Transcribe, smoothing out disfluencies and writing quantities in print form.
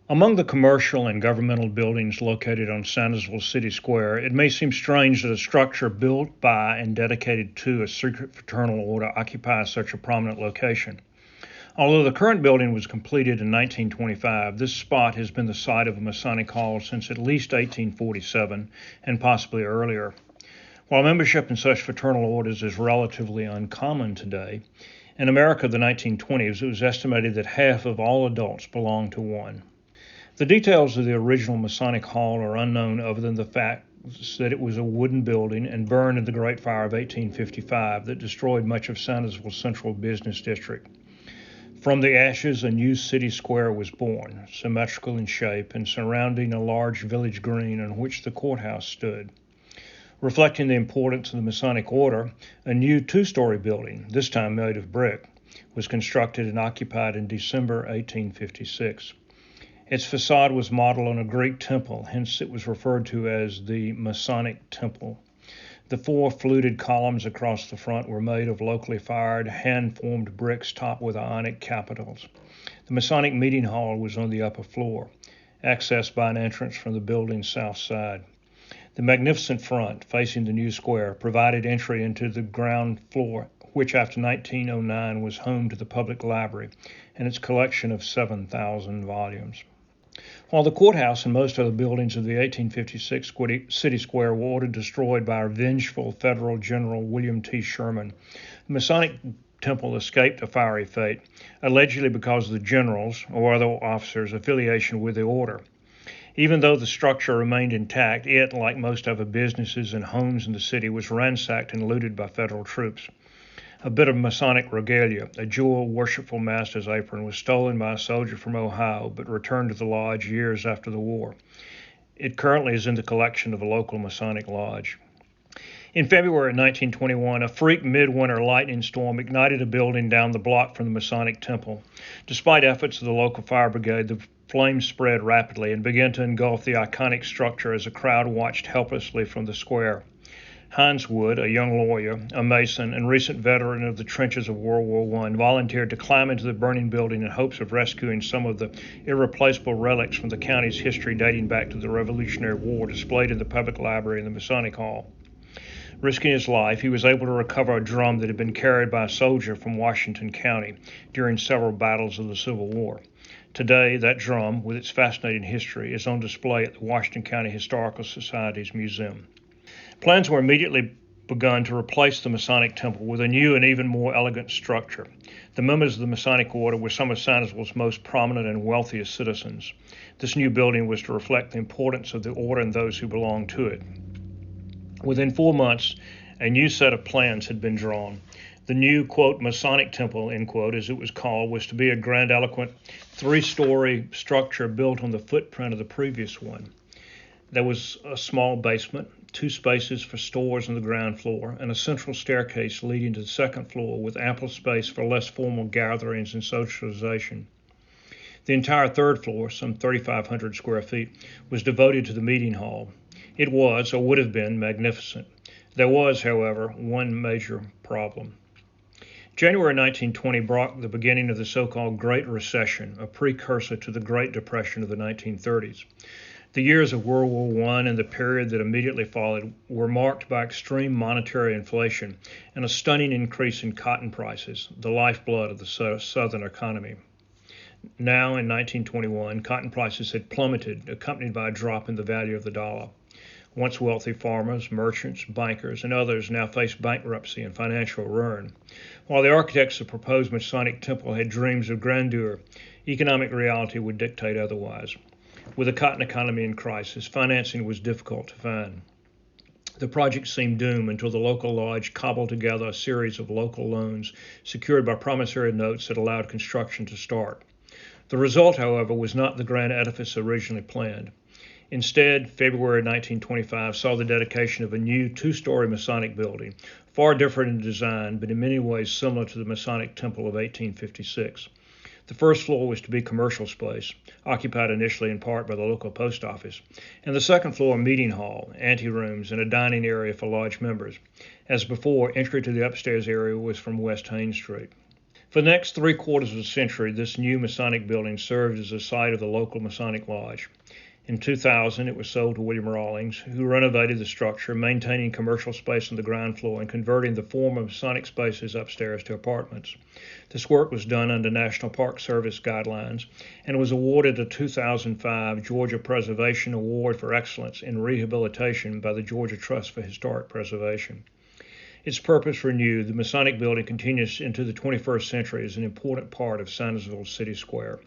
Among the commercial and governmental buildings located on Sandersville City Square, it may seem strange that a structure built by and dedicated to a secret fraternal order occupies such a prominent location. Although the current building was completed in 1925, this spot has been the site of a Masonic Hall since at least 1847 and possibly earlier. While membership in such fraternal orders is relatively uncommon today, in America of the 1920s it was estimated that half of all adults belonged to one. The details of the original Masonic Hall are unknown other than the fact that it was a wooden building and burned in the Great Fire of 1855 that destroyed much of Sandersville's central business district. From the ashes, a new city square was born, symmetrical in shape and surrounding a large village green on which the courthouse stood. Reflecting the importance of the Masonic Order, a new two-story building, this time made of brick, was constructed and occupied in December 1856. Its facade was modeled on a Greek temple, hence it was referred to as the Masonic Temple. The four fluted columns across the front were made of locally fired, hand-formed bricks topped with ionic capitals. The Masonic Meeting Hall was on the upper floor, accessed by an entrance from the building's south side. The magnificent front, facing the new square, provided entry into the ground floor, which after 1909 was home to the public library and its collection of 7,000 volumes. While the courthouse and most other buildings of the 1856 city square were ordered destroyed by a vengeful federal general William T. Sherman, the Masonic Temple escaped a fiery fate, allegedly because of the general's or other officers' affiliation with the order. Even though the structure remained intact, it, like most other businesses and homes in the city, was ransacked and looted by federal troops. A bit of Masonic regalia, a jewel worshipful master's apron, was stolen by a soldier from Ohio but returned to the lodge years after the war. It currently is in the collection of a local Masonic lodge. In February 1921, a freak midwinter lightning storm ignited a building down the block from the Masonic Temple. Despite efforts of the local fire brigade, the flames spread rapidly and began to engulf the iconic structure as a crowd watched helplessly from the square. Hines Wood, a young lawyer, a Mason, and recent veteran of the trenches of World War I, volunteered to climb into the burning building in hopes of rescuing some of the irreplaceable relics from the county's history dating back to the Revolutionary War displayed in the public library in the Masonic Hall. Risking his life, he was able to recover a drum that had been carried by a soldier from Washington County during several battles of the Civil War. Today, that drum, with its fascinating history, is on display at the Washington County Historical Society's museum. Plans were immediately begun to replace the Masonic Temple with a new and even more elegant structure. The members of the Masonic Order were some of Sandersville's most prominent and wealthiest citizens. This new building was to reflect the importance of the order and those who belonged to it. Within 4 months, a new set of plans had been drawn. The new, quote, Masonic Temple, end quote, as it was called, was to be a grandiloquent 3-story structure built on the footprint of the previous one. There was a small basement, 2 spaces for stores on the ground floor, and a central staircase leading to the second floor with ample space for less formal gatherings and socialization. The entire third floor, some 3,500 square feet, was devoted to the meeting hall. It was, or would have been, magnificent. There was, however, one major problem. January 1920 brought the beginning of the so-called Great Recession, a precursor to the Great Depression of the 1930s. The years of World War I and the period that immediately followed were marked by extreme monetary inflation and a stunning increase in cotton prices, the lifeblood of the Southern economy. Now, in 1921, cotton prices had plummeted, accompanied by a drop in the value of the dollar. Once wealthy farmers, merchants, bankers, and others now faced bankruptcy and financial ruin. While the architects of the proposed Masonic Temple had dreams of grandeur, economic reality would dictate otherwise. With the cotton economy in crisis, financing was difficult to find. The project seemed doomed until the local lodge cobbled together a series of local loans secured by promissory notes that allowed construction to start. The result, however, was not the grand edifice originally planned. Instead, February 1925 saw the dedication of a new 2-story Masonic building, far different in design, but in many ways similar to the Masonic Temple of 1856. The first floor was to be commercial space, occupied initially in part by the local post office, and the second floor meeting hall, anterooms, and a dining area for lodge members. As before, entry to the upstairs area was from West Haines Street. For the next 3/4 of a century, this new Masonic building served as the site of the local Masonic Lodge. In 2000, it was sold to William Rawlings, who renovated the structure, maintaining commercial space on the ground floor and converting the former Masonic spaces upstairs to apartments. This work was done under National Park Service guidelines and was awarded a 2005 Georgia Preservation Award for Excellence in Rehabilitation by the Georgia Trust for Historic Preservation. Its purpose renewed, the Masonic Building continues into the 21st century as an important part of Sandersville City Square.